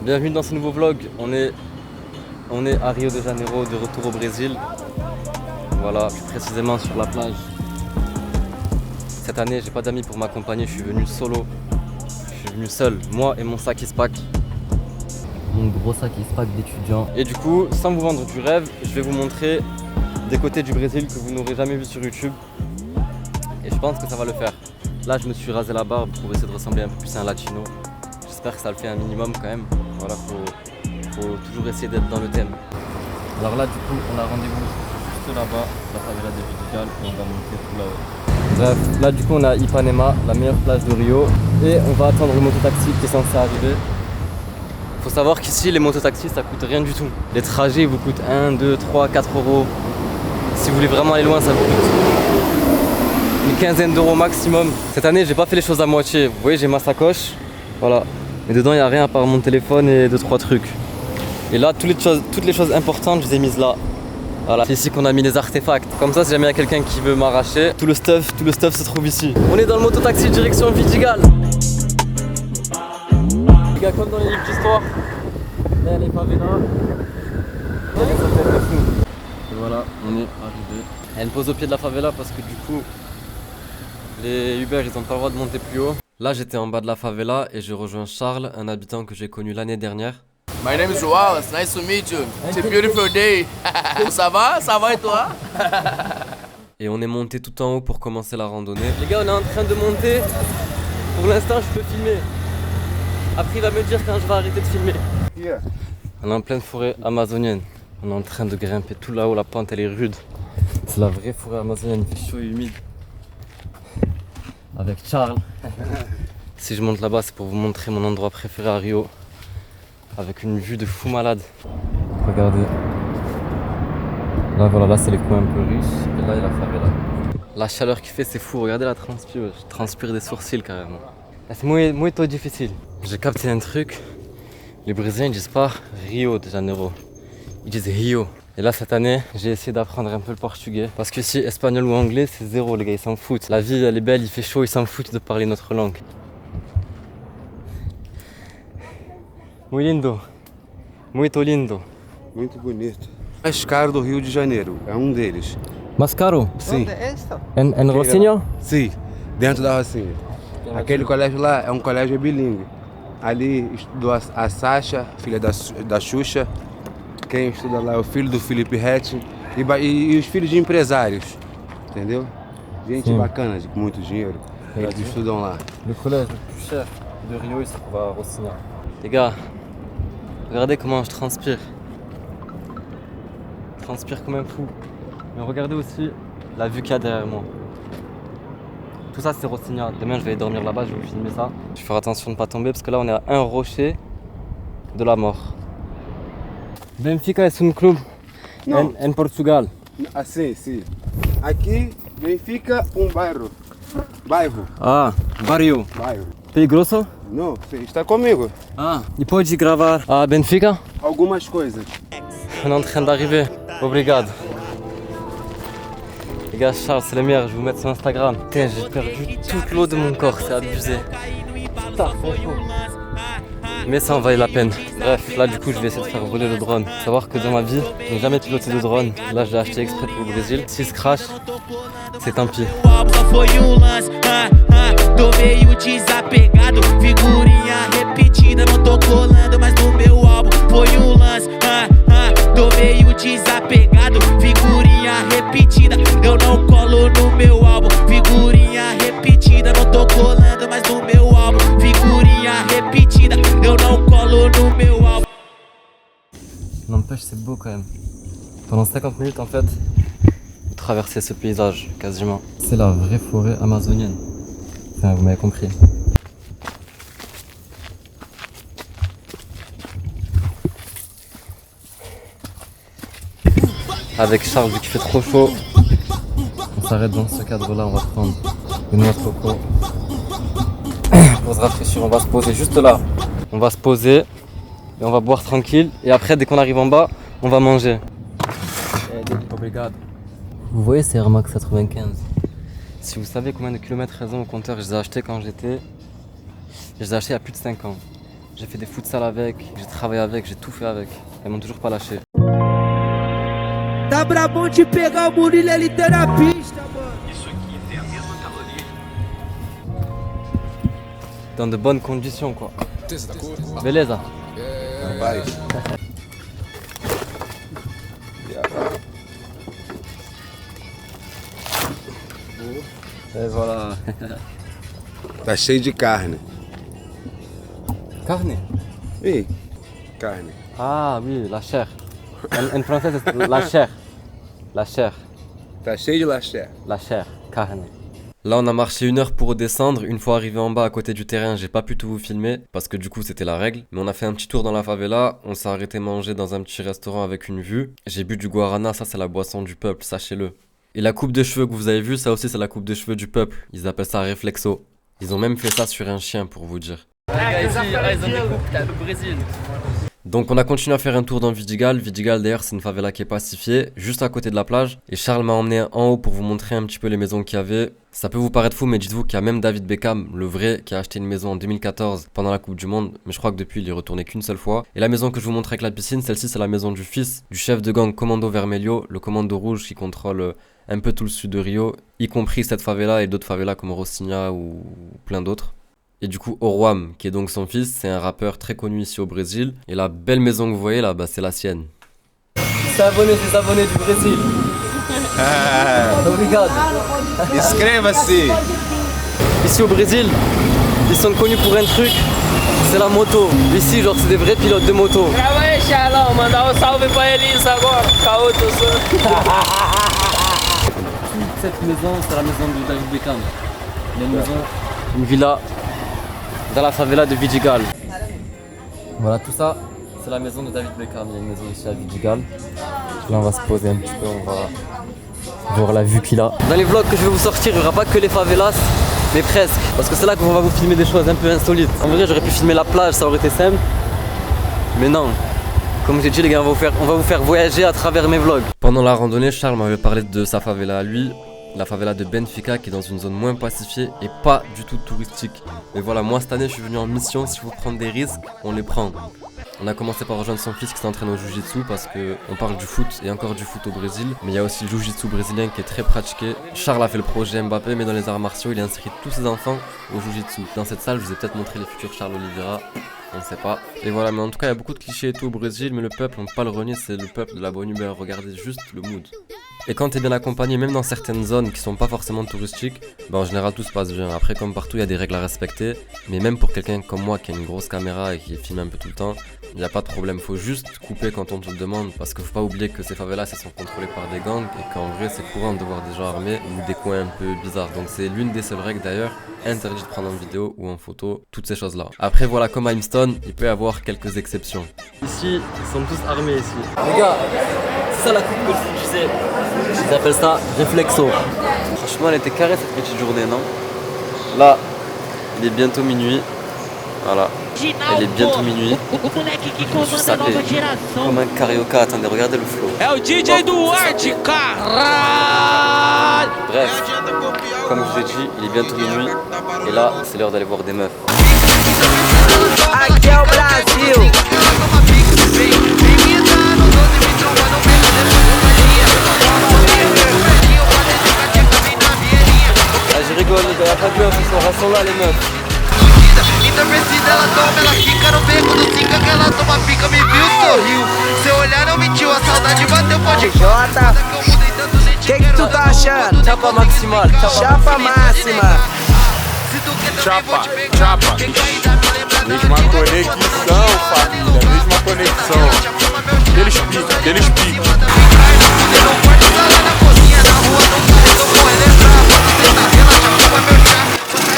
Bienvenue dans ce nouveau vlog. On est à Rio de Janeiro, de retour au Brésil. Voilà, plus précisément sur la plage. Cette année, j'ai pas d'amis pour m'accompagner, je suis venu solo. Je suis venu seul, moi et mon sac Ispac. Mon gros sac Ispac d'étudiant. Et du coup, sans vous vendre du rêve, je vais vous montrer des côtés du Brésil que vous n'aurez jamais vu sur YouTube. Et je pense que ça va le faire. Là, je me suis rasé la barbe pour essayer de ressembler un peu plus à un latino. J'espère que ça le fait un minimum quand même. Voilà, faut toujours essayer d'être dans le thème. Alors là, du coup, on a rendez-vous juste là-bas, la favela de Vidigal, et on va monter tout là-haut. Bref, là, du coup, on a Ipanema, la meilleure plage de Rio, et on va attendre le mototaxi qui est censé arriver. Faut savoir qu'ici, les mototaxis, ça coûte rien du tout. Les trajets vous coûtent 1, 2, 3, 4 euros. Si vous voulez vraiment aller loin, ça vous coûte une quinzaine d'euros maximum. Cette année, j'ai pas fait les choses à moitié. Vous voyez, j'ai ma sacoche. Voilà. Mais dedans, il n'y a rien à part mon téléphone et 2-3 trucs. Et là, toutes les choses importantes, je les ai mises là. Voilà. C'est ici qu'on a mis les artefacts. Comme ça, si jamais il y a quelqu'un qui veut m'arracher, tout le stuff se trouve ici. On est dans le mototaxi direction Vidigal. Les gars, comme dans les livres d'histoire, là, les favelas. Et voilà, on est arrivé. Elle me pose au pied de la favela parce que du coup, les Uber, ils n'ont pas le droit de monter plus haut. Là, j'étais en bas de la favela et je rejoins Charles, un habitant que j'ai connu l'année dernière. My name is Wallace. Nice to meet you. It's a beautiful day. Ça va? Ça va et toi? Et on est monté tout en haut pour commencer la randonnée. Les gars, on est en train de monter. Pour l'instant, je peux filmer. Après, il va me dire quand je vais arrêter de filmer. Yeah. On est en pleine forêt amazonienne. On est en train de grimper tout là-haut. La pente, elle est rude. C'est la vraie forêt amazonienne. Il fait chaud et humide. Avec Charles. Si je monte là-bas, c'est pour vous montrer mon endroit préféré à Rio. Avec une vue de fou malade. Regardez. Là, voilà, là c'est les coins un peu riches. Et là, il y a la favela. La chaleur qu'il fait, c'est fou. Regardez la transpire. Je transpire des sourcils carrément. C'est muito difficile. J'ai capté un truc. Les Brésiliens ils disent pas Rio de Janeiro. Ils disent Rio. Et là, cette année, j'ai essayé d'apprendre un peu le portugais. Parce que si espagnol ou anglais, c'est zéro, les gars, ils s'en foutent. La vie, elle est belle, il fait chaud, ils s'en foutent de parler notre langue. Muito lindo. Muito lindo. Muito bonito. Mais caro do Rio de Janeiro, é deles. Mascaro? Sim. En Rocinha? Sim, dentro da Rocinha. Aquele colégio lá é colégio bilíngue. Ali estudou a Sasha, filha da Xuxa. Quem estuda lá é o filho do Felipe Ret e os filhos de empresários, entendeu? Gente bacana, com muito dinheiro, eles estudam lá. Le collège le plus cher de Rio, il se trouve à Rocinha. Les gars, regardez comment je transpire. Je transpire comme un fou. Mais regardez aussi la vue qu'il y a derrière moi. Tout ça c'est Rocinha. Demain je vais dormir là-bas, je vais vous filmer ça. Je vais faire attention de ne pas tomber parce que là on est à un rocher de la mort. Benfica é um clube em Portugal. Ah, sim. Aqui, Benfica, bairro. Ah, barrio. Bairro. Perigoso? Não, você está comigo. Ah, e pode gravar a Benfica? Algumas coisas. On est en train d'arriver. Obrigado. Les gars, Charles, c'est le meilleur, je vais vous mettre sur Instagram. Putain, j'ai perdu toute l'eau de mon corps, c'est abusé. Putain, c'est chaud. Mais ça en valait la peine. Bref, là du coup je vais essayer de faire voler le drone. Faut savoir que dans ma vie, je n'ai jamais piloté de drone. Là je l'ai acheté exprès pour le Brésil. S'il se crash, c'est tant pis. Tô meio desapegado, figurinha repetida, não tô colando, mas no meu álbum foi lance. Tô meio desapegado, figurinha repetida, eu não colo no meu álbum. Figurinha repetida, não tô colando, mas no meu álbum. Figurinha repetida, eu não colo no meu álbum. N'empêche, c'est beau quand même. Pendant 50 minutes en fait, traverser ce paysage quasiment. C'est la vraie forêt amazonienne. Enfin, vous m'avez compris. Avec Charles, vu qu'il fait trop chaud, on s'arrête dans ce cadre-là, on va prendre une noix de coco. Pour se rafraîchir, on va se poser juste là. On va se poser et on va boire tranquille. Et après, dès qu'on arrive en bas, on va manger. Vous voyez ces Air Max 95? Si vous savez combien de kilomètres elles ont au compteur, je les ai achetés quand je les ai achetés il y a plus de 5 ans. J'ai fait des futsal avec, j'ai travaillé avec, j'ai tout fait avec. Elles m'ont toujours pas lâché. Tá brabão de pegar o Murilo ali tá na pista, mano. Dans de bonnes conditions quoi. Beleza. Rapaz. Et voilà. Tá cheio de carne. Carne. Ih, carne. Ah oui, la chair. En français c'est la chair. La chair. Tá cheio de laché. La chair. Carne. Là on a marché 1 heure pour redescendre. Une fois arrivé en bas à côté du terrain, j'ai pas pu tout vous filmer parce que du coup c'était la règle. Mais on a fait un petit tour dans la favela. On s'est arrêté manger dans un petit restaurant avec une vue. J'ai bu du guarana, ça c'est la boisson du peuple, sachez-le. Et la coupe de cheveux que vous avez vue, ça aussi c'est la coupe de cheveux du peuple. Ils appellent ça réflexo. Ils ont même fait ça sur un chien pour vous dire. Donc on a continué à faire un tour dans Vidigal. Vidigal d'ailleurs c'est une favela qui est pacifiée, juste à côté de la plage. Et Charles m'a emmené en haut pour vous montrer un petit peu les maisons qu'il y avait. Ça peut vous paraître fou mais dites-vous qu'il y a même David Beckham, le vrai, qui a acheté une maison en 2014 pendant la Coupe du Monde. Mais je crois que depuis il y est retourné qu'une seule fois. Et la maison que je vous montre avec la piscine, celle-ci c'est la maison du fils du chef de gang Commando Vermelho, le commando rouge qui contrôle un peu tout le sud de Rio, y compris cette favela et d'autres favelas comme Rocinha ou plein d'autres. Et du coup, Oruam, qui est donc son fils, c'est un rappeur très connu ici au Brésil. Et la belle maison que vous voyez là, bah, c'est la sienne. S'abonner des abonnés du Brésil. Obrigado. Inscreva-se! Ici au Brésil, ils sont connus pour un truc, c'est la moto. Ici, genre, c'est des vrais pilotes de moto. Grava aí, Charlão, mandar salve pra Elisa agora, Caoto. Cette maison, c'est la maison de David Beckham. Il y a une maison, une villa dans la favela de Vidigal. Voilà, tout ça, c'est la maison de David Beckham. Il y a une maison ici à Vidigal. Là, on va se poser un petit peu, on va voir la vue qu'il a. Dans les vlogs que je vais vous sortir, il n'y aura pas que les favelas, mais presque. Parce que c'est là qu'on va vous filmer des choses un peu insolites. En vrai, j'aurais pu filmer la plage, ça aurait été simple. Mais non. Comme j'ai dit les gars, on va vous faire voyager à travers mes vlogs. Pendant la randonnée, Charles m'avait parlé de sa favela à lui. La favela de Benfica qui est dans une zone moins pacifiée et pas du tout touristique. Mais voilà, moi cette année je suis venu en mission, s'il faut prendre des risques, on les prend. On a commencé par rejoindre son fils qui s'entraîne au jiu-jitsu parce qu'on parle du foot et encore du foot au Brésil. Mais il y a aussi le jiu-jitsu brésilien qui est très pratiqué. Charles a fait le projet Mbappé mais dans les arts martiaux il a inscrit tous ses enfants au jiu-jitsu. Dans cette salle je vous ai peut-être montré les futurs Charles Oliveira. On ne sait pas. Et voilà, mais en tout cas il y a beaucoup de clichés et tout au Brésil, mais le peuple, on ne peut pas le renier, c'est le peuple de la bonne humeur. Regardez juste le mood. Et quand t'es bien accompagné, même dans certaines zones qui sont pas forcément touristiques, bah en général tout se passe bien. Après comme partout il y a des règles à respecter, mais même pour quelqu'un comme moi qui a une grosse caméra et qui filme un peu tout le temps, il n'y a pas de problème, faut juste couper quand on te le demande, parce qu'il faut pas oublier que ces favelas elles sont contrôlées par des gangs et qu'en vrai c'est courant de voir des gens armés ou des coins un peu bizarres. Donc c'est l'une des seules règles d'ailleurs, interdit de prendre en vidéo ou en photo, toutes ces choses là. Après voilà, comme à Imston, il peut y avoir quelques exceptions. Ici, ils sont tous armés ici. Les gars, c'est ça la coupe que je vous disais. Ils appellent ça réflexo. Franchement elle était carrée cette petite journée, non? Là, il est bientôt minuit. Voilà, elle est bientôt minuit. Je me suis sapé comme un carioca. Attendez, regardez le flow. É o DJ Duarte, caralho! Bref, comme je vous ai dit, il est bientôt minuit. Et là, c'est l'heure d'aller voir des meufs. Aqui é o Brasil. Ah, je rigole, il n'y a pas de meufs, ils sont là les meufs. Precisa, ela toma, ela fica no beco do Zica, que ela toma pica, me viu, sorriu. Seu olhar não mentiu, a saudade bateu, pode Jota, que tu tá achando? Chapa maximal, Chapa máxima. Chapa, chapa. Mesma conexão, família, mesma conexão. Eles picam.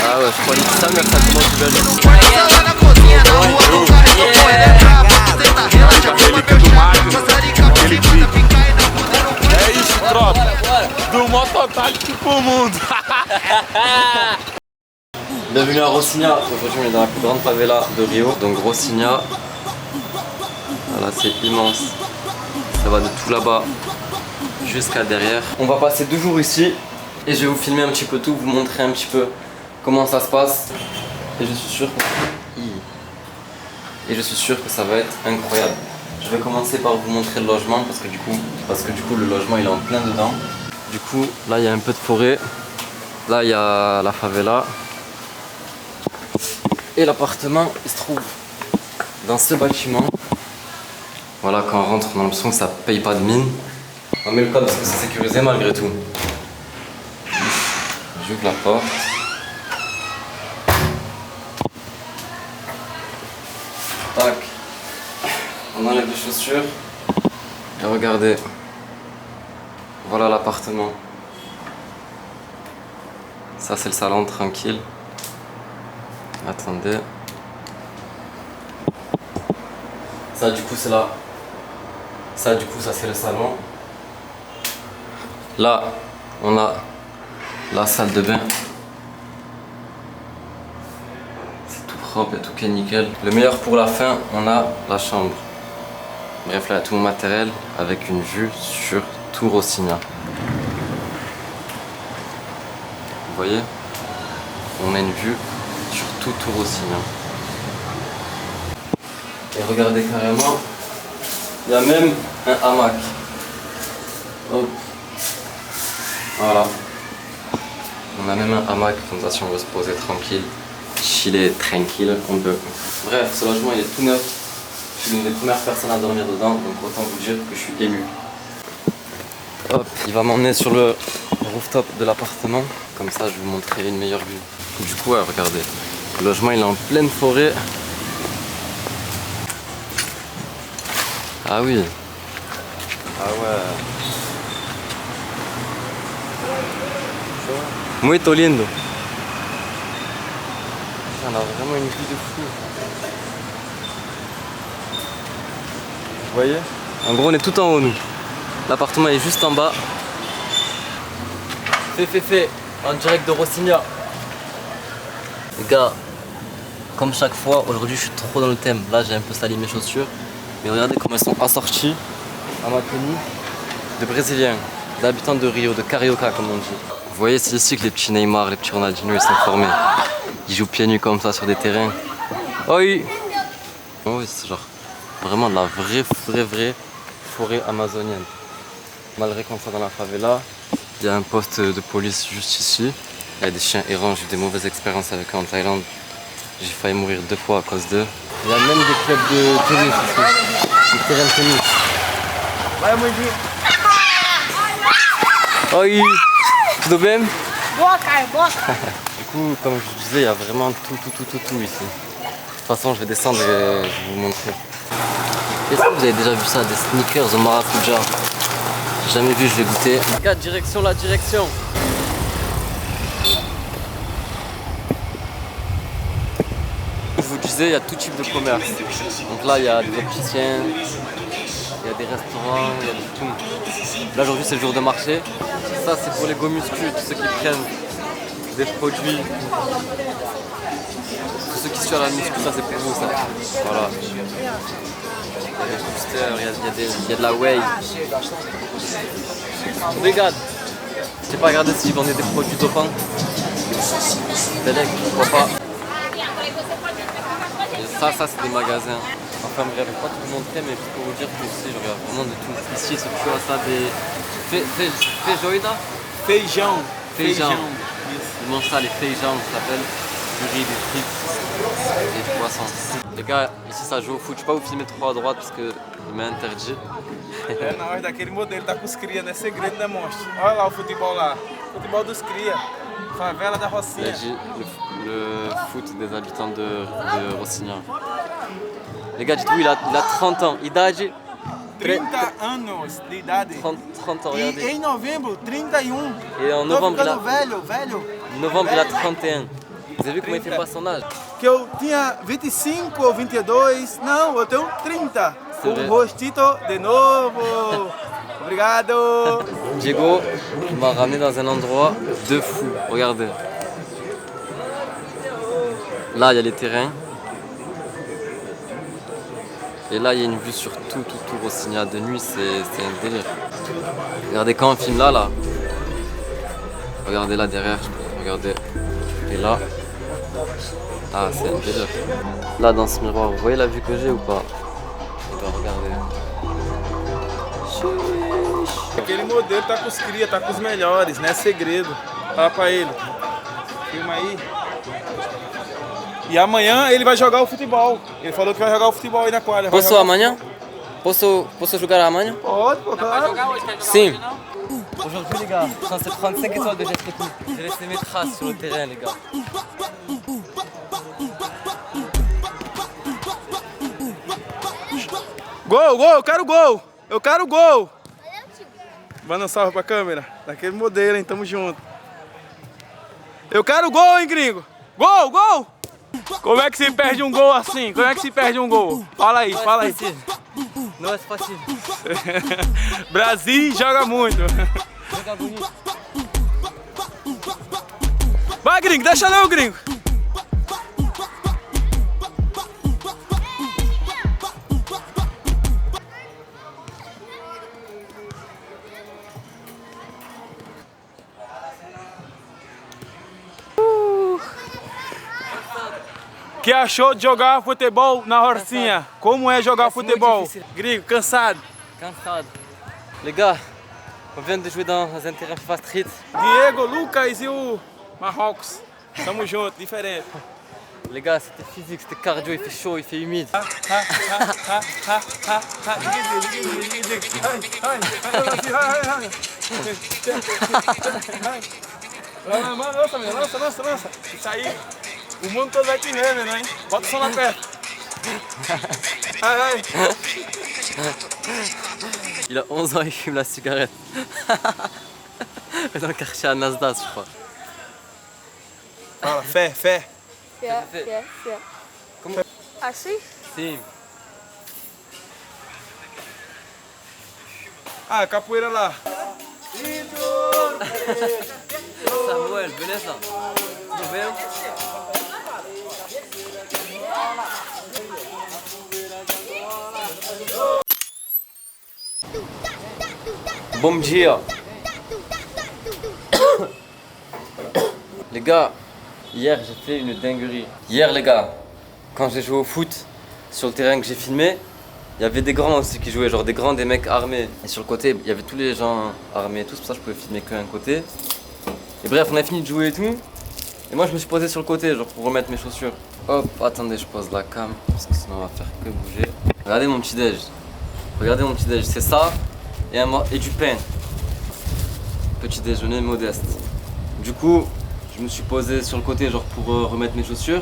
Ah ouais, je crois que ça meurt, ça commence du bel. É isso, tropa. Do mototático pro mundo. Bienvenue à Rocinha. Aujourd'hui on est dans la plus grande favela de Rio, donc Rocinha. Voilà, c'est immense. Ça va de tout là-bas jusqu'à derrière. On va passer 2 jours ici et je vais vous filmer un petit peu tout, vous montrer un petit peu comment ça se passe. Et je suis sûr que... et je suis sûr que ça va être incroyable. Je vais commencer par vous montrer le logement parce que du coup le logement il est en plein dedans. Du coup là il y a un peu de forêt, là il y a la favela et l'appartement il se trouve dans ce bâtiment. Voilà, quand on rentre on a l'impression que ça paye pas de mine. On met le code parce que c'est sécurisé malgré tout. J'ouvre la porte. Tac. On enlève les chaussures. Et regardez. Voilà l'appartement. Ça c'est le salon tranquille. Attendez. Ça du coup c'est là. Ça du coup ça c'est le salon. Là on a la salle de bain. C'est tout propre et tout est nickel. Le meilleur pour la fin, on a la chambre. Bref, là, tout mon matériel avec une vue sur tout Rossigna. Vous voyez? On a une vue sur tout Rossigna. Et regardez carrément, il y a même un hamac. Hop. Voilà. On a même un hamac, comme ça si on veut se poser tranquille, chiller tranquille, on peut. Bref, ce logement il est tout neuf. Je suis l'une des premières personnes à dormir dedans, donc autant vous dire que je suis ému. Hop, il va m'emmener sur le rooftop de l'appartement, comme ça je vais vous montrer une meilleure vue. Du coup, ouais, regardez, le logement il est en pleine forêt. Ah oui. Ah ouais. Muito lindo. On a vraiment une vue de fou. Vous voyez? En gros on est tout en haut nous. L'appartement est juste en bas. Fait, en direct de Rossigna. Les gars, comme chaque fois, aujourd'hui je suis trop dans le thème. Là j'ai un peu sali mes chaussures. Mais regardez comment elles sont assorties à ma tenue de Brésiliens, d'habitants de Rio, de Carioca comme on dit. Vous voyez, c'est ici que les petits Neymar, les petits Ronaldinho, ils sont formés. Ils jouent pieds nus comme ça sur des terrains. Oh oui! Oh oui, c'est genre vraiment de la vraie forêt amazonienne. Malgré qu'on soit dans la favela, il y a un poste de police juste ici. Il y a des chiens errants, j'ai eu des mauvaises expériences avec eux en Thaïlande. J'ai failli mourir 2 fois à cause d'eux. Il y a même des clubs de tennis ici, des terrains de tennis. Oh oui! Tudo bem? Boa, cara, boa. Du coup, comme je vous disais, il y a vraiment tout ici. De toute façon, je vais descendre et je vais vous montrer. Est-ce que vous avez déjà vu ça, des sneakers au maracuja? J'ai jamais vu, je vais goûter. Les gars, direction la direction. Je vous disais, il y a tout type de commerce. Donc là, il y a des opticiens, il y a des restaurants, il y a de tout. Là, aujourd'hui, c'est le jour de marché. Ça, c'est pour les go muscu, tous ceux qui prennent des produits. Tous ceux qui se font la muscu, ça, c'est pour vous, ça. Voilà. Il y a des boosters, il y a de la whey. Regarde. J'ai pas regardé s'ils vendaient des produits dopants. Belek, pourquoi pas. Et ça, c'est des magasins. Enfin bref, je vais pas tout vous montrer, mais pour vous dire que ici, je regarde vraiment de tout. Ici, c'est tu vois ça des... Feijoada? Feijão. Ils mangent ça, les feijão, ça s'appelle. Du riz, des frites, des poissons. Les gars, ici ça joue au foot. Je peux pas vous filmer trop à droite parce que il m'a interdit. É nós daquele modelo, tá com os cria, não é segredo, né, monstro? Olha lá o futebol lá. Futebol dos cria. Favela da Il a Rocinha. dit le foot des habitants de Rossigna. Les gars, dites-vous, il a 30 ans. Idade 30 anos de idade. 30 ans, E regardez. em novembro, 31. Et en Tô novembre, ficando velho. novembre, il a 31. Vous avez vu comment il fait pas son âge? Que eu tinha 25 ou 22. Não, eu tenho 30. C'est vrai. O rostito de novo. Obrigado. Diego m'a ramené dans un endroit de fou. Regardez. Là, il y a les terrains. Et là, il y a une vue sur tout Rossigna. De nuit, c'est un délire. Regardez quand on filme là. Regardez là derrière. Regardez. Et là. Ah, c'est un délire. Là, dans ce miroir, vous voyez la vue que j'ai ou pas? On doit regarder. Aquele modelo tá com os cria, tá com os melhores, não é segredo. Fala pra ele. Filma aí. E amanhã ele vai jogar o futebol. Ele falou que vai jogar o futebol aí na quadra. Posso amanhã? Posso jogar amanhã? Pode, pô, claro. Sim. Aujourd'hui les gars, je suis 35 étoiles de jet technique. J'ai laissé mes traces sur le terrain les gars. Gol, gol, eu quero gol! Eu quero gol! Manda um salve pra câmera. Daquele modelo, hein? Tamo junto. Eu quero gol, hein, gringo? Gol, gol! Como é que se perde um gol assim? Como é que se perde um gol? Fala aí, fala aí. Não é fácil. Brasil joga muito. Joga bonito. Vai, gringo, deixa não, gringo. Que achou de jogar futebol na Rocinha? Como é jogar futebol? Gringo, cansado. Cansado. Les gars, on vient de jouer dans un terrain FIFA Street. Diego, Lucas e o Marrocos. Tamo junto, diferente. Les gars, c'était physique, c'était cardio, il fait chaud, il fait humide. Lança. Isso aí, o mundo todo vai te ver, né? Bota o som lá perto. Ai. Il a 11 ans, il fume la cigarette. Dans le quartier à Nasdaq, je crois. Fala, fé. Fé. Como? Assim? Sim. Ah, capoeira lá. Samuel, beleza? Tudo bem? Bom dia. Les gars, hier j'ai fait une dinguerie. Hier les gars, quand j'ai joué au foot sur le terrain que j'ai filmé, il y avait des grands aussi qui jouaient, genre des grands, des mecs armés. Et sur le côté, il y avait tous les gens armés et tout, c'est pour ça que je pouvais filmer qu'un côté. Et bref, on a fini de jouer et tout. Et moi je me suis posé sur le côté, genre pour remettre mes chaussures. Hop, attendez, je pose la cam, parce que sinon on va faire que bouger. Regardez mon petit déj. Regardez mon petit déj, c'est ça et du pain. Petit déjeuner modeste. Du coup, je me suis posé sur le côté genre pour remettre mes chaussures.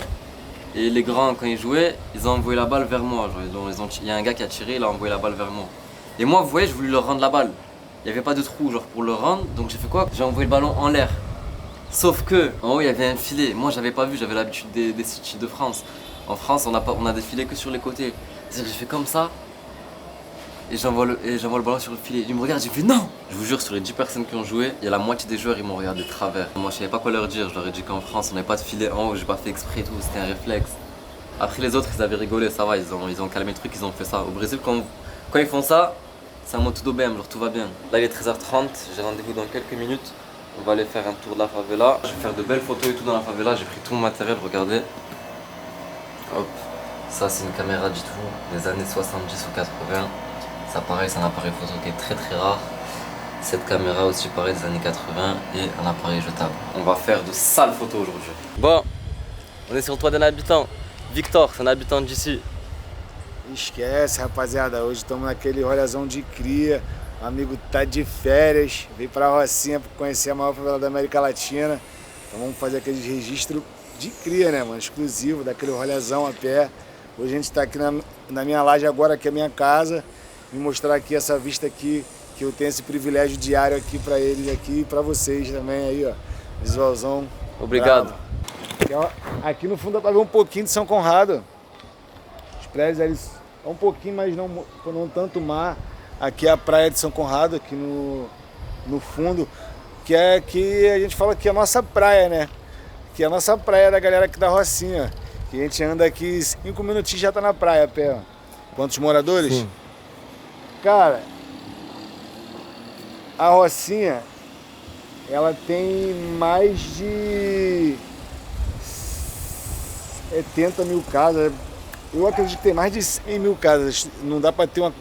Et les grands, quand ils jouaient, ils ont envoyé la balle vers moi. Genre, il y a un gars qui a tiré, il a envoyé la balle vers moi. Et moi, vous voyez, je voulais leur rendre la balle. Il n'y avait pas de trou genre pour le rendre, donc j'ai fait quoi? J'ai envoyé le ballon en l'air. Sauf que, en haut, il y avait un filet. Moi, j'avais pas vu, j'avais l'habitude des City de France. En France, on a des filets que sur les côtés. C'est-à-dire que j'ai fait comme ça. Et j'envoie le ballon sur le filet. Il me regarde, j'ai fait non! Je vous jure, sur les 10 personnes qui ont joué, il y a la moitié des joueurs, ils m'ont regardé de travers. Moi, je savais pas quoi leur dire. Je leur ai dit qu'en France, on n'avait pas de filet en haut, j'ai pas fait exprès et tout, c'était un réflexe. Après, les autres, ils avaient rigolé, ça va, ils ont calmé le truc, ils ont fait ça. Au Brésil, quand ils font ça, c'est un mot tout bien, genre tout va bien. Là, il est 13h30, j'ai rendez-vous dans quelques minutes. On va aller faire un tour de la favela. Je vais faire de belles photos et tout dans la favela. J'ai pris tout mon matériel, regardez. Hop, ça c'est une caméra du tout, des années 70 ou 80. Ça pareil, c'est un appareil photo qui est très très rare. Cette caméra aussi pareil des années 80 et un appareil jetable. On va faire de sales photos aujourd'hui. Bon, on est sur le toit d'un habitant. Victor, c'est un habitant d'ici. Esquece, rapaziada. Hoje estamos naquele rolezão de cria. O amigo tá de férias, veio pra Rocinha pra conhecer a maior favela da América Latina. Então vamos fazer aquele registro de cria, né, mano? Exclusivo, daquele rolezão a pé. Hoje a gente tá aqui na minha laje agora, que é a minha casa. Me mostrar aqui essa vista aqui, que eu tenho esse privilégio diário aqui pra eles aqui e pra vocês também aí, ó. Visualzão. Obrigado. Aqui no fundo dá pra ver um pouquinho de São Conrado. Os prédios ali é um pouquinho, mas não tanto mar. Aqui é a praia de São Conrado, aqui no fundo, que é que a gente fala que é a nossa praia, né? Que é a nossa praia da galera aqui da Rocinha. Que a gente anda aqui 5 minutinhos já tá na praia a pé. Quantos moradores? Sim. Cara, a Rocinha, ela tem mais de... 80 mil casas. Eu acredito que tem mais de 100 mil casas. Não dá para ter um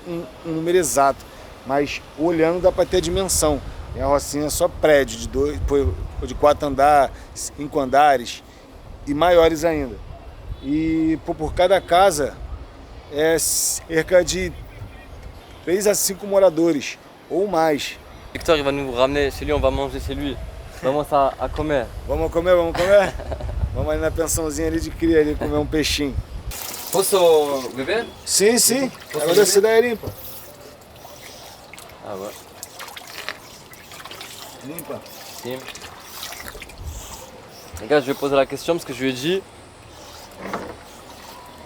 número exato, mas olhando dá para ter a dimensão. E a Rocinha é só prédio de 4 andares, 5 andares e maiores ainda. E por cada casa é cerca de 3 a 5 moradores ou mais. Victor, il va nous ramener chez lui, on va manger chez lui. Vamos a comer. Vamos comer, vamos comer? Vamos ali na pensãozinha ali de cria, ali comer um peixinho. Posso beber? Sim, sim. Agora essa daí é limpa. Ah ouais. Limpa. Sim. Les gars, je vais poser la question parce que je lui ai dit,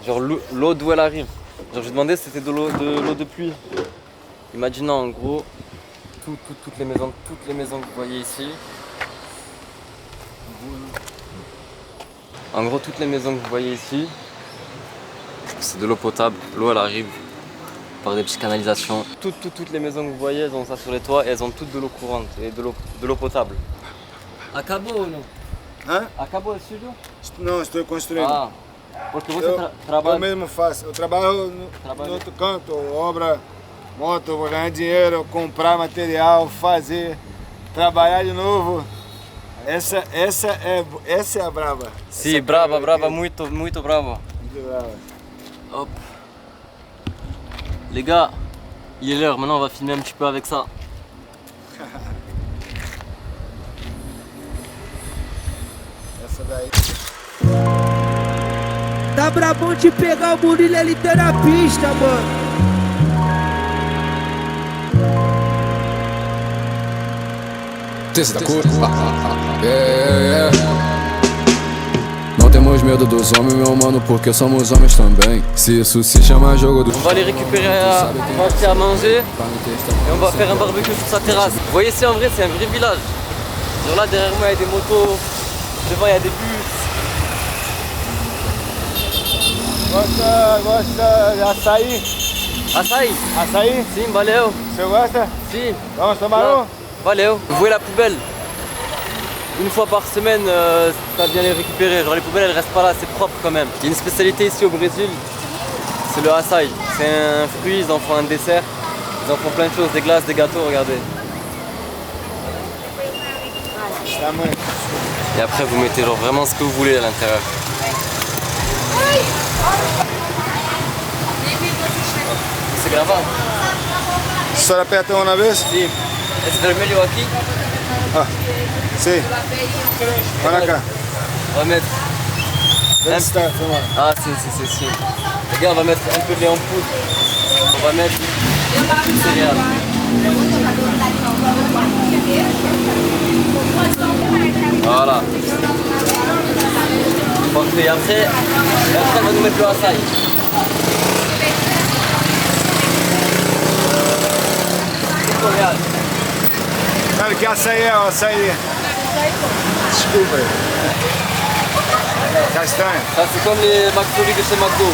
genre l'eau d'où elle arrive. Genre je lui ai demandé si c'était de l'eau de pluie. Il m'a dit non, en gros, toutes les maisons que vous voyez ici. En gros, toutes les maisons que vous voyez ici, c'est de l'eau potable. L'eau elle arrive par des petites canalisations. Toutes les maisons que vous voyez, elles ont ça sur les toits et elles ont toutes de l'eau courante et de l'eau potable. Acabou ou não? Hã? Acabou o estúdio? Não, estou construindo. Ah, porque você trabalha... Eu mesmo faço. Eu trabalho no outro canto, obra, moto, vou ganhar dinheiro, comprar material, fazer, trabalhar de novo. Essa é a brava. Sim, brava, muito brava. Muito brava. Hop. Les gars, il est l'heure, maintenant on va filmer un petit peu avec ça. Essa daí. Tá brabão de pegar o Murilo, ele tá na pista, mano. Da cor. Não temos medo dos homens, meu mano, porque somos homens também. Se isso se chama jogo do... On va aller récupérer à manger et on va faire un barbecue sur sa terrasse. Vous voyez ici en vrai c'est un vrai village. Genre là derrière moi il y a des motos, devant il y a des bus. Gosta de açaí? Açaí? Açaí? Sim, valeu. Você gosta? Sim. Vamos tomar um? Valeu. Vous voyez la poubelle? Une fois par semaine, ça vient les récupérer. Genre les poubelles elles restent pas là, c'est propre quand même. Il y a une spécialité ici au Brésil, c'est le açaí. C'est un fruit, ils en font un dessert. Ils en font plein de choses, des glaces, des gâteaux, regardez. Et après vous mettez genre vraiment ce que vous voulez à l'intérieur. C'est gravado? A senhora aperta uma vez? Sim. Esse vermelho aqui? Ah, sim. Olha cá. On va mettre... Ah, si. Les gars, on va mettre un peu de lait en poudre. On va mettre un peu de céréales. Voilà. Parfait. Et après, on va nous mettre le açaí. Cara, que açaí é o açaí? Desculpa aí. Castanha. Ça c'est comme les McFlurry de chez McDo.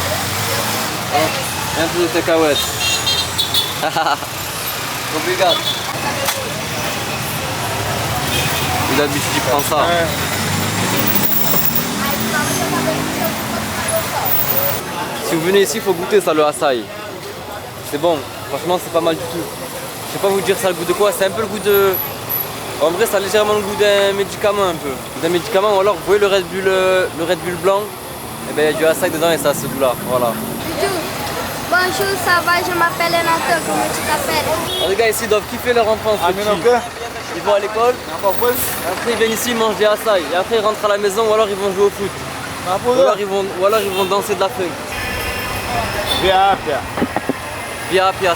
Un peu de cacahuètes. Obrigado. Et d'habitude il prend ça. Si vous venez ici, il faut goûter ça, le açaí. C'est bon, franchement c'est pas mal du tout. Je sais pas vous dire ça a le goût de quoi, c'est un peu le goût de... En vrai ça a légèrement le goût d'un médicament un peu. D'un médicament ou alors vous voyez le Red Bull blanc, et bien il y a du açaí dedans et ça a ce goût là, voilà. Bonjour, ça va, je m'appelle Nathan, comment tu t'appelles? Les gars ici doivent kiffer leur enfance. Ils vont à l'école, après ils viennent ici, ils mangent des açaí, et après ils rentrent à la maison ou alors ils vont jouer au foot. Ou alors ils vont danser de la funk. Via,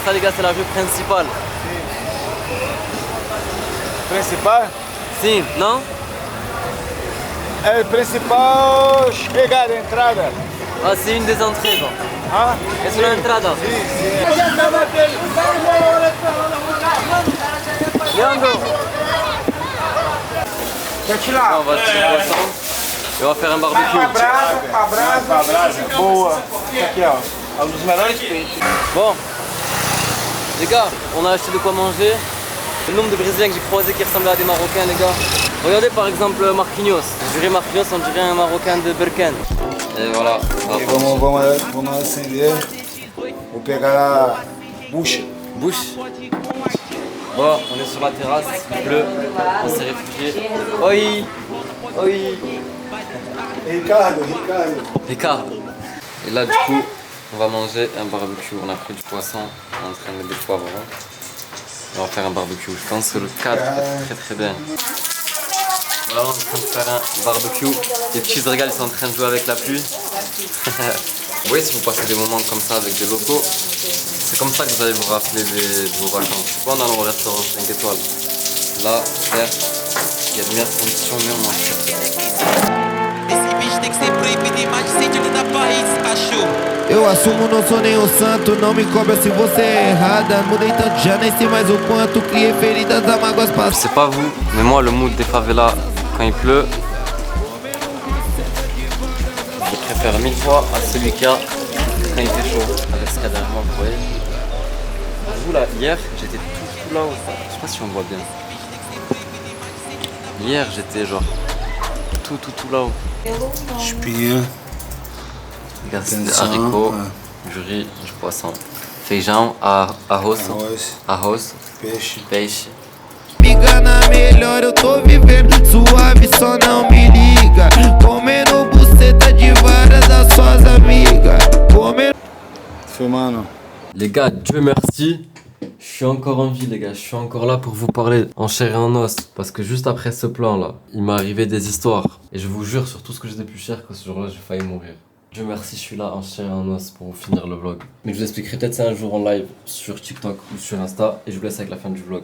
ça les gars c'est la rue principale. Principal? Sim, não? É principal chegada, entrada. Ah, c'est une des entrées, quoi. Ah? C'est une entrada. Leandro. On va tirer le poisson et on va faire un barbecue. Pra brasa. Boa. Aqui, ó. Um dos melhores peixes. Bon, les gars, on a acheté de quoi manger. Le nombre de Brésiliens que j'ai croisés qui ressemblaient à des Marocains, les gars. Regardez par exemple Marquinhos. On dirait Marquinhos, on dirait un Marocain de Berken. Et voilà. E vamos acender. Vou pegar a bucha. Bouche. Bon, on est sur la terrasse, il pleut, on s'est réfugié. Oi. Oi. Ricardo. Et là, du coup, on va manger un barbecue. On a pris du poisson, on est en train de mettre des poivrons. Et on va faire un barbecue. Je pense que le cadre est très bien. Voilà, on est en train de faire un barbecue. Les petits régales sont en train de jouer avec la pluie. Vous voyez, si vous passez des moments comme ça avec des locaux, c'est comme ça que vous allez vous rappeler de vos vacances. Je suis pas dans le restaurant 5 étoiles. Là, certes, il y a de meilleures conditions, mais on mange très bien. Esse bicho tem que ser proibido em mais de 180 países, cachorro. Eu assumo, não sou nenhum santo, não me cobra se você é errada. Mudei tanto, já nem sei mais o quanto. Criei feridas a mágoas Je passadas. sais pas vous, mais moi le mood des favelas quand il pleut, je préfère 1000 fois à celui qu'il y a quand il fait chaud. Avec ce qu'il y a derrière moi, vous voyez. Vous là, hier j'étais tout là-haut, je sais pas si on voit bien. Hier j'étais genre tout là-haut. Espinha. Regarde, c'est des haricots, du riz, du poisson. Feijão, arroz, peixe. Me engana melhor, eu tô vivendo suave, só não me liga. Comendo buceta de várias das suas amigas. Comendo. Filmando. Les gars, Dieu merci, je suis encore en vie les gars, je suis encore là pour vous parler en chair et en os. Parce que juste après ce plan là, il m'est arrivé des histoires. Et je vous jure sur tout ce que j'ai de plus cher que ce jour là, j'ai failli mourir. Dieu merci, je suis là en chair et en os pour vous finir le vlog. Mais je vous expliquerai peut-être ça un jour en live sur TikTok ou sur Insta. Et je vous laisse avec la fin du vlog.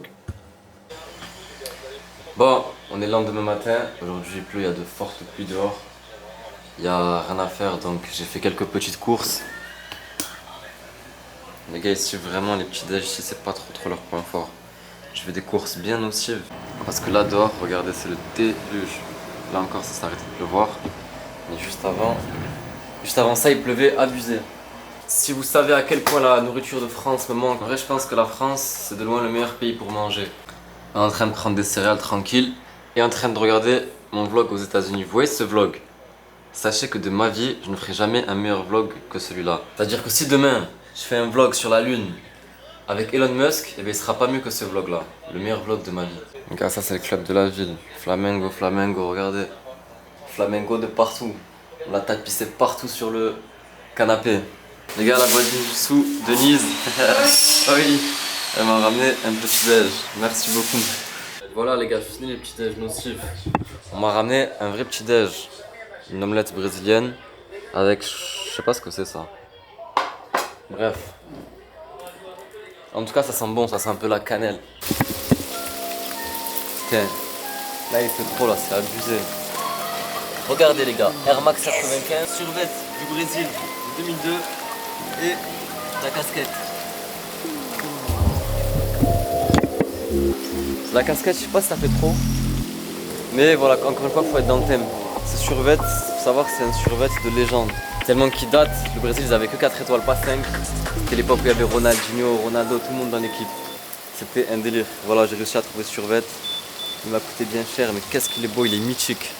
Bon, on est le lendemain matin. Aujourd'hui il pleut, il y a de fortes pluies dehors. Il n'y a rien à faire donc j'ai fait quelques petites courses. Les gars ici vraiment les petits déj ici c'est pas trop leur point fort. Je fais des courses bien nocives. Parce que là dehors, regardez c'est le déluge. Là encore ça s'est arrêté de pleuvoir. Mais juste avant ça il pleuvait abusé. Si vous savez à quel point la nourriture de France me manque, en vrai je pense que la France c'est de loin le meilleur pays pour manger. En train de prendre des céréales tranquilles et en train de regarder mon vlog aux États-Unis. Vous voyez ce vlog? Sachez que de ma vie je ne ferai jamais un meilleur vlog que celui-là. C'est-à-dire que si demain je fais un vlog sur la lune avec Elon Musk, eh bien, il sera pas mieux que ce vlog là, le meilleur vlog de ma vie. Donc ça c'est le club de la ville, Flamengo, regardez, Flamengo de partout, on l'a tapissé partout sur le canapé. Les gars, la voisine du sous, Denise, oui, elle m'a ramené un petit déj, merci beaucoup. Voilà les gars, je finis les petits déj nocifs. On m'a ramené un vrai petit déj, une omelette brésilienne avec, je sais pas ce que c'est ça. Bref. En tout cas ça sent bon, ça sent un peu la cannelle. Putain. Là il fait trop là, c'est abusé. Regardez les gars, Air Max 95, survêt du Brésil de 2002 et la casquette. La casquette, je sais pas si ça fait trop. Mais voilà, encore une fois, faut être dans le thème. Ce survêt, faut savoir que c'est un survêt de légende. Tellement qu'il date, le Brésil ils avaient que 4 étoiles, pas 5. C'était l'époque où il y avait Ronaldinho, Ronaldo, tout le monde dans l'équipe. C'était un délire. Voilà, j'ai réussi à trouver ce survêt. Il m'a coûté bien cher, mais qu'est-ce qu'il est beau, il est mythique.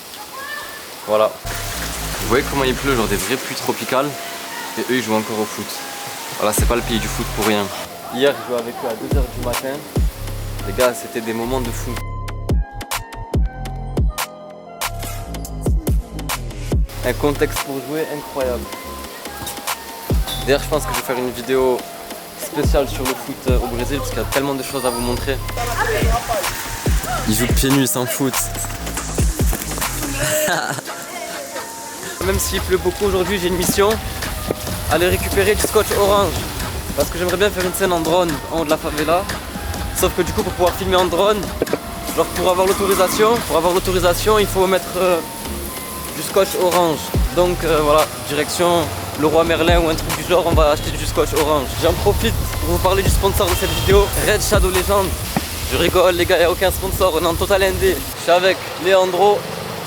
Voilà. Vous voyez comment il pleut, genre des vraies pluies tropicales. Et eux ils jouent encore au foot. Voilà, c'est pas le pays du foot pour rien. Hier, je jouais avec eux à 2h du matin. Les gars, c'était des moments de fou. Un contexte pour jouer incroyable. D'ailleurs je pense que je vais faire une vidéo spéciale sur le foot au Brésil parce qu'il y a tellement de choses à vous montrer. Ils jouent pieds nus, ils s'en foutent. Même s'il pleut beaucoup aujourd'hui, j'ai une mission. Aller récupérer du scotch orange. Parce que j'aimerais bien faire une scène en drone en haut de la favela. Sauf que du coup pour pouvoir filmer en drone, genre pour avoir l'autorisation, il faut mettre du scotch orange. Donc voilà, direction Leroy Merlin ou un truc du genre, on va acheter du scotch orange. J'en profite pour vous parler du sponsor de cette vidéo, Red Shadow Legend. Je rigole les gars, il n'y a aucun sponsor, on est en total ND. Je suis avec Leandro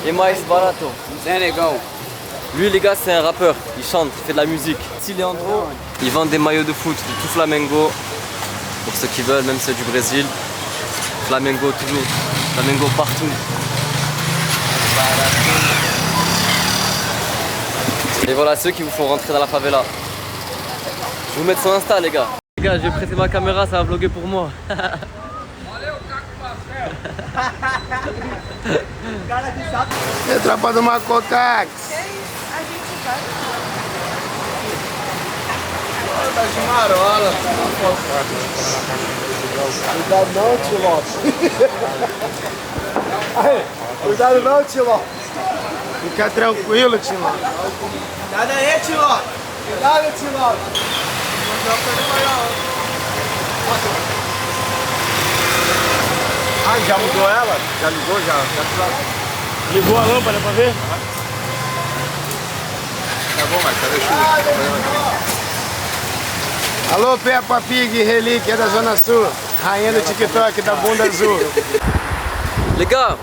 et Maïs Barato. Lui les gars c'est un rappeur, il chante, il fait de la musique. Si Leandro, il vend des maillots de foot, de tout Flamengo. Pour ceux qui veulent, même ceux du Brésil. Flamengo toujours, Flamengo partout. Et voilà ceux qui vous font rentrer dans la favela. Je vais vous mettre sur Insta les gars. Les gars, je vais prêter ma caméra, ça va vlogger pour moi. É tropa do Macocax. Tá de marola. Cuidado não, Tilote. Cuidado não, Tilote. Fica tranquilo, Tilote. Cuidado aí, Tilote. Cuidado, Tilote. Ah, já mudou ela? Já ligou? Já ligou a lâmpada pra ver? Tá bom, mas cadê o Alô, Peppa Pig, relíquia da Zona Sul. Rainha do TikTok, da bunda azul. Les gars,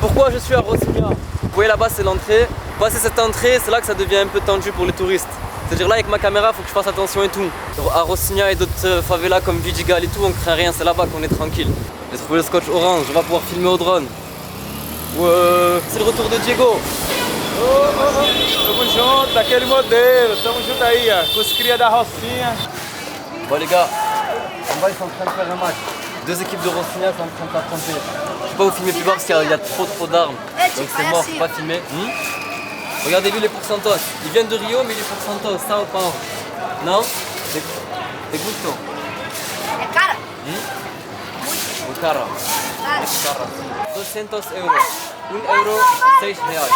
pourquoi je suis à Rocinha? Vous voyez là-bas c'est l'entrée. Passer cette entrée, c'est là que ça devient un peu tendu pour les touristes. C'est-à-dire là avec ma caméra, il faut que je fasse attention et tout. À Rocinha et d'autres favelas comme Vidigal et tout, on craint rien, c'est là-bas qu'on est tranquille. J'ai trouvé le scotch orange, on va pouvoir filmer au drone. C'est le retour de Diego. Tamo junto, daquele modelo. Tamo junto aí, ó. Com os cria da Rocinha. Bon les gars, en bas ils sont en train de faire un match. Deux équipes de Rocinha sont en train de s'affronter. Je peux pas vous filmer plus bas parce qu'il y a trop d'armes. Donc c'est mort, faut pas filmer. Regardez lui les pourcentos. Il vient de Rio mais il est pourcentos, ça ou pas? Non? C'est gusto. É cara? O cara. 200 euros. 1 euro, 6 reais.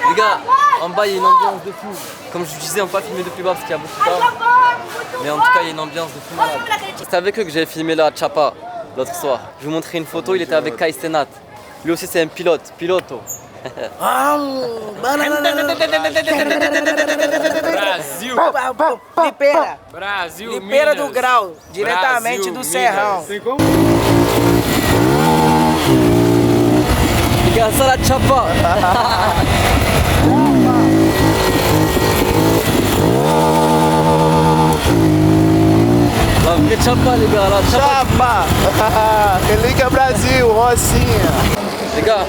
Les gars, en bas il y a une ambiance de fou. Comme je vous disais, on peut pas filmer de plus bas parce qu'il y a beaucoup d'arbres. Mais en tout cas, il y a une ambiance de fou malade. C'était avec eux que j'avais filmé la Chapa l'autre soir. Je vous montrer une photo, il était avec Kai Cenat. Lui aussi c'est un pilote, piloto. Brasil! Lipeira! Brasil, Lipeira do Grau, diretamente do Serrão. Les gars, ça la Chapa. La vraie Chapa les gars, la Chapa. Relíquia Brasil, Rocinha. Les gars,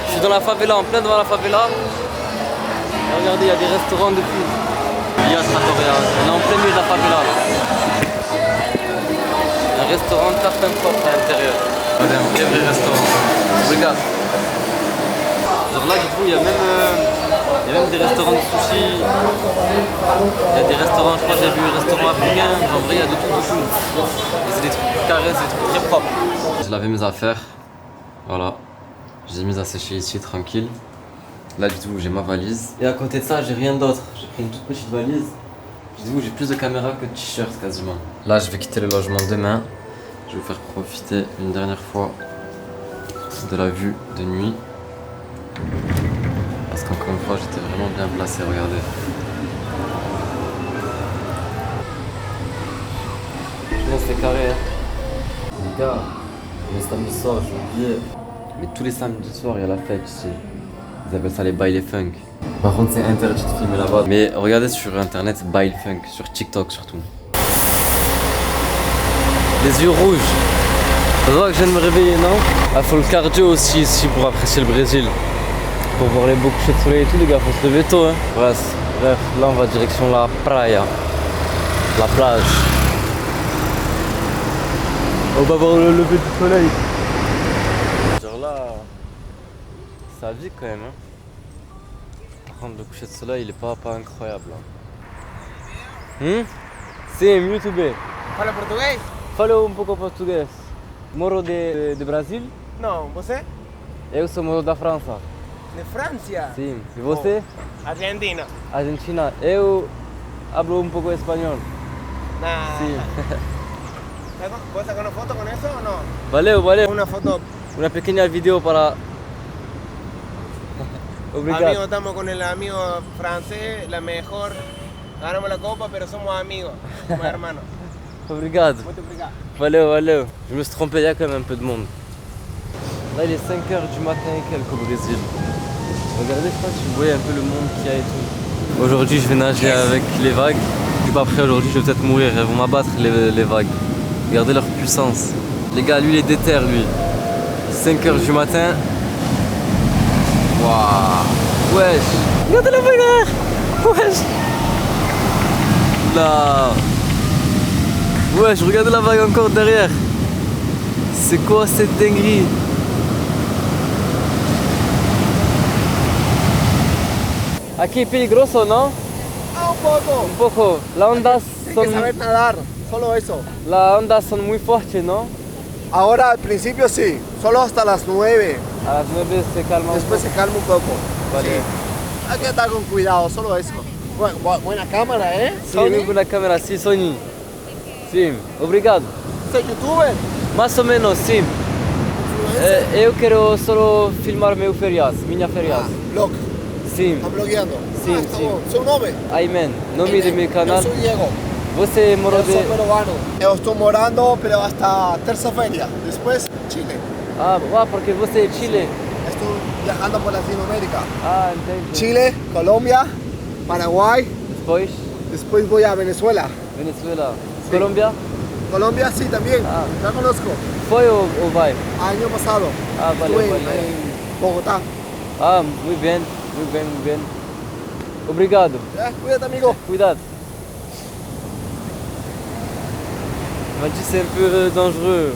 je suis dans la favela, en plein devant la favela. Et regardez, il y a des restaurants de fou. Il y a Trattoria, on est en plein milieu de la favela. Un restaurant tartin propre à l'intérieur. Un vrai restaurant. Regarde. Genre là, du coup, il y a même des restaurants de sushi. Il y a des restaurants, je crois que j'ai vu un restaurant africain. En vrai, il y a de tout. Et c'est des trucs carrés, c'est des trucs très propres. J'ai lavé mes affaires. Voilà. Je les ai mis à sécher ici, tranquille. Là, du coup, j'ai ma valise. Et à côté de ça, j'ai rien d'autre. J'ai pris une toute petite valise. Du coup, j'ai plus de caméras que de t-shirts quasiment. Là, je vais quitter le logement demain. Je vais vous faire profiter une dernière fois de la vue de nuit. Parce qu'encore une fois, j'étais vraiment bien placé, regardez. Franchement, c'est carré, hein. Les gars, le samedi soir, j'ai oublié. Mais tous les samedis soirs, il y a la fête ici. Ils appellent ça les bails funk. Par contre, c'est interdit de filmer là-bas. Mais regardez sur internet, bail funk, sur TikTok surtout. Les yeux rouges. Ça se voit que je viens de me réveiller, non? Il faut le cardio aussi ici pour apprécier le Brésil. Pour voir les beaux couchers de soleil et tout, les gars, faut se lever tôt, hein. Bref, là on va direction la praia. La plage. On va voir le lever du soleil. Genre là, ça vit quand même, hein. Par contre, le coucher de soleil, il est pas incroyable. Sim, YouTube. Fala português? Falo um pouco português. Moro de Brasil? Não, você? Eu sou da França. De França? Sim. E você? Argentina. Argentina. Eu hablo um pouco espanhol. Sim. ¿Puedes sacar una foto con eso o no? Valeu. Una foto. Una pequeña video para... Obrigado. Amigos, estamos con el amigo francés, la mejor. Ganamos la copa, pero somos amigos, somos hermanos. Obrigado. Muito obrigado. Valeu. Je me suis trompé, il y a quand même un peu de monde. Là, il est 5h du matin et quelques au Brésil. Regardez, je sais pas si vous voyez un peu le monde qu'il y a et tout. Aujourd'hui, je vais nager avec les vagues. Puis après, aujourd'hui, je vais peut-être mourir. Elles vont m'abattre les vagues. Regardez leur puissance. Les gars, lui, il est déter, lui. 5h du matin. Waouh. Wesh. Regardez la vague. Wesh. Là. Wesh, regardez la vague encore derrière. C'est quoi cette dinguerie? Aquí peligroso, ¿no? Ah, un poco. Un poco. Las ondas Hay son... que saber nadar, solo eso. Las ondas son muy fuertes, ¿no? Ahora al principio sí, solo hasta las 9. A las 9 se calma Después se calma un poco. Vale. Sí. Hay que estar con cuidado, solo eso. Buena cámara, ¿eh? Sí, muy buena cámara, sí, Sony. Sí, obrigado. ¿Soy youtuber? Mais ou menos, sim. Eu quero solo filmar meu ferias, minha ferias. Blog. Sim. Está blogueando. Sim, Está sim. bom. Seu nome? Ayman, nome do meu canal. Eu sou Diego. Você morou de... Eu sou peruano. Eu estou morando, pero hasta terça-feira. Después, Chile. Ah, porque você é Chile. Estou viajando por Latinoamérica. Ah, entendi. Chile, Colômbia, Paraguai. Después voy a Venezuela. Venezuela. Sí. Colômbia? Colombia sí, también. Ah. Ya conozco. Foi ou vai? Año pasado. Ah, vale, Estuve vale. en Bogotá. Ah, muito bem, muito bem, muito bem. Obrigado. Cuídate, amigo. Cuidado. On m'a dit c'est un peu dangereux.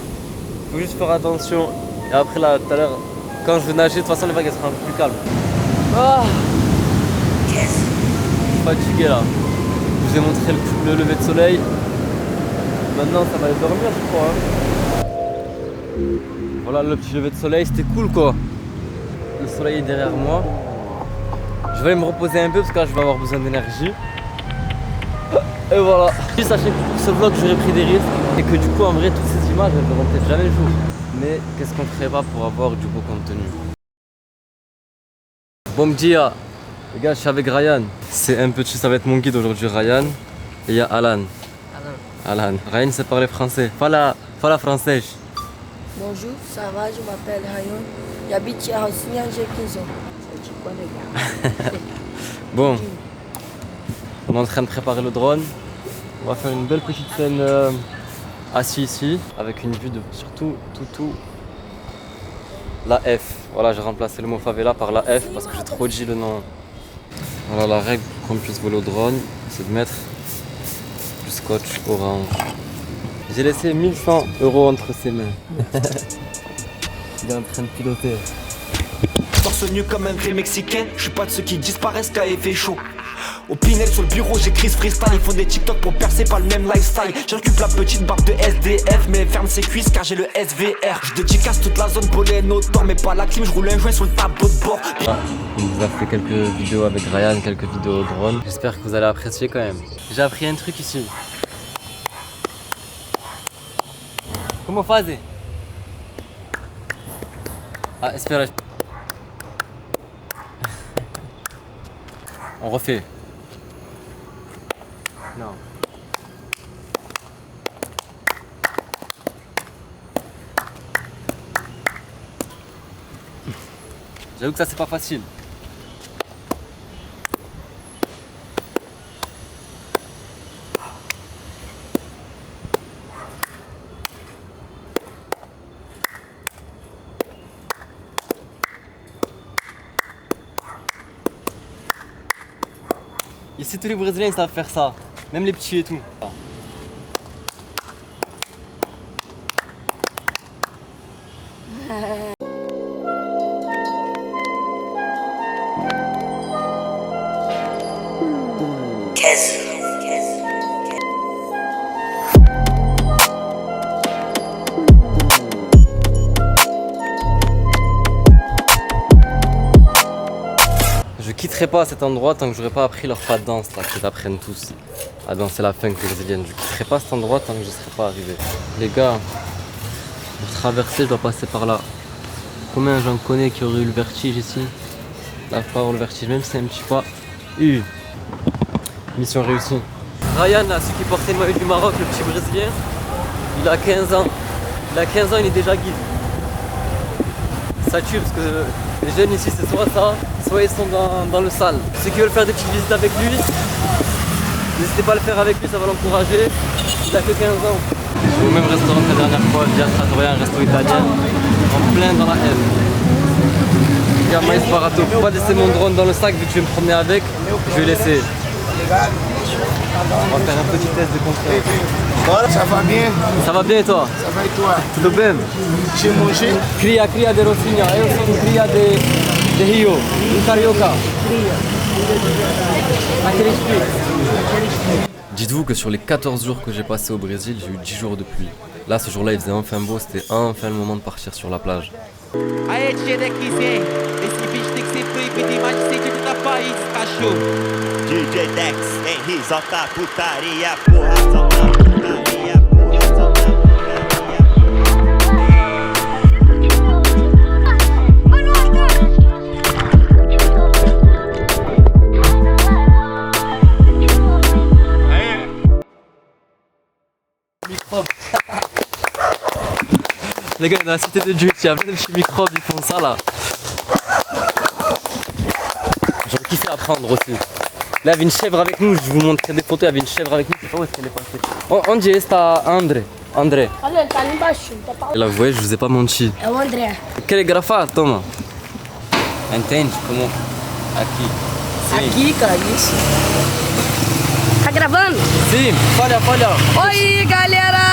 Faut juste faire attention. Et après là, tout à l'heure, quand je vais nager, de toute façon les vagues elles seront un peu plus calmes. Ah, je suis fatigué là. Je vous ai montré le lever de soleil. Maintenant ça va aller dormir je crois. Hein. Voilà le petit lever de soleil, c'était cool quoi. Le soleil est derrière moi. Je vais me reposer un peu parce que là je vais avoir besoin d'énergie. Et voilà. Sachez que pour ce vlog j'aurais pris des risques et que du coup en vrai toutes ces images elles verront peut-être jamais le jour. Mais qu'est-ce qu'on ferait pas pour avoir du beau contenu. Bon dia. Les gars, je suis avec Ryan. C'est un petit, ça va être mon guide aujourd'hui, Ryan. Et il y a Alan. Alan. Ryan sait parler français. Fala français. Bonjour, ça va, je m'appelle Ryan. J'habite à Rocinha, j'ai 15 ans. Bon. On est en train de préparer le drone. On va faire une belle petite scène assis ici, avec une vue de surtout tout la F. Voilà, j'ai remplacé le mot favela par la F parce que j'ai trop dit le nom. Voilà, la règle pour qu'on puisse voler au drone, c'est de mettre du scotch orange. J'ai laissé 1100 € entre ses mains. Il est en train de piloter. Torse nu comme un vrai mexicain, je suis pas de ceux qui disparaissent quand il fait chaud. Au Pinel sur le bureau j'écris ce freestyle. Ils font des TikTok pour percer pas le même lifestyle. J'occupe la petite barbe de SDF mais ferme ses cuisses car j'ai le SVR. Je dédicace toute la zone pollen autant mais pas la clim. Je roule un joint sur le tableau de bord. On vous a fait quelques vidéos avec Ryan, quelques vidéos au drone. J'espère que vous allez apprécier quand même. J'ai appris un truc ici. Comment fazer? Ah, espera. On refait. Non. J'avoue que ça c'est pas facile. Ici tous les Brésiliens ils savent faire ça, même les petits et tout. Je quitterai pas cet endroit tant que j'aurai pas appris leur pas de danse là, qu'ils apprennent tous à danser la funk brésilienne. Je quitterai pas cet endroit tant que je serai pas arrivé. Les gars, pour traverser je dois passer par là. Combien j'en connais qui auraient eu le vertige ici? Là pas avoir le vertige même si c'est un petit pas. Mission réussie. Ryan là, celui qui portait le maillot du Maroc, le petit brésilien, il a 15 ans. Il a 15 ans, il est déjà guide. Ça tue parce que les jeunes ici c'est soit ça, soit ils sont dans le sale. Ceux qui veulent faire des petites visites avec lui, n'hésitez pas à le faire avec lui, ça va l'encourager. Il a que 15 ans. Je suis au même restaurant que la dernière fois, via Trattoria, un resto italien, en plein dans la haine. Regarde, maïs barato. Faut pas laisser mon drone dans le sac vu que je vais me promener avec. Je vais laisser. On va faire un petit test de contrôle. Ça va bien? Ça va bien et toi? Ça va et toi? Tudo bem? J'ai mangé? Cria de Rocinha, eu sou cria de Rio, um carioca. Dites-vous que sur les 14 jours que j'ai passé au Brésil, j'ai eu 10 jours de pluie. Là, ce jour-là, il faisait enfin beau, c'était enfin le moment de partir sur la plage. Aê, DJ Dexzinho, esse beat tem que ser proibido em mais de 180 países, cachorro. DJ Dex, em risota putaria, porra, solta putaria, porra, solta Les gars, dans la cité de Dieu, il y a plein de petits microbes, ils font ça là. J'aurais kiffé apprendre aussi. Là, il y avait une chèvre avec nous, je vous montrerai des photos, il y avait une chèvre avec nous, je sais pas où est-ce qu'elle est passée. Onde está André? André. Olha, ele tá ali embaixo. Et là, vous voyez, je vous ai pas menti. É o André. Quer grafar? Toma. Entende? Como aqui. Sim. Aqui, cara, isso. Tá gravando? Sim, olha. Oi, galera!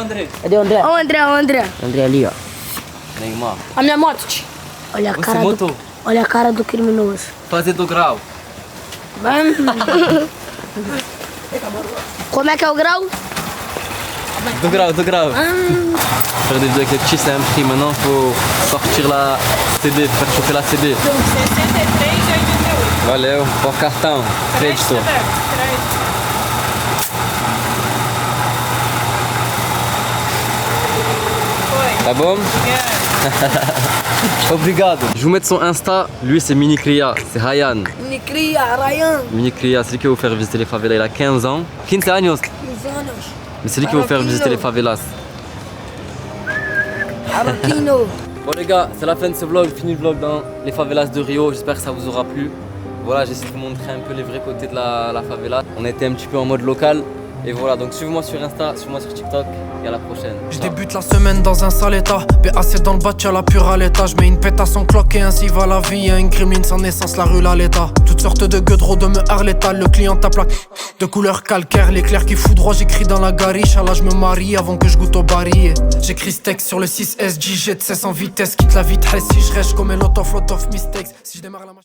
André. Cadê o André? Ó o André. André ali, ó. Neymar. A minha moto, tio. Olha a Você cara motou? Olha a cara do criminoso. Fazer do grau. Como é que é o grau? Do grau. Faire des vidéos avec les petits, c'est un prix. Maintenant, il faut sortir la CD, faire chauffer la CD. 63,88. Valeu, por cartão, crédito. Tá bom? Obrigado. Je vais vous mettre son Insta. Lui, c'est Mini Cria, c'est Ryan. Mini Cria, C'est lui qui va vous faire visiter les favelas. Il a 15 ans. 15 años. 15 anos. Mais c'est lui qui va vous faire visiter les favelas. Arroquino. Bon les gars, c'est la fin de ce vlog. Fini le vlog dans les favelas de Rio. J'espère que ça vous aura plu. Voilà, j'ai essayé de vous montrer un peu les vrais côtés de la favela. On était un petit peu en mode local. Et voilà, donc suivez-moi sur Insta, suivez-moi sur TikTok et à la prochaine. Je débute la semaine dans un sale état. BAC dans le bas, y'a la pure à l'état. Je mets une pète à son clock et ainsi va la vie. Y'a une criminelle sans naissance, la rue, la l'état. Toutes sortes de gueudreaux de me létal. Le client tape la de couleur calcaire. L'éclair qui fout droit, j'écris dans la gariche. À là, je me marie avant que je goûte au baril. J'écris ce texte sur le 6SJ, jet de 16 en vitesse. Quitte la vitesse si je rêche comme un lot of mistakes. Si je démarre la machine.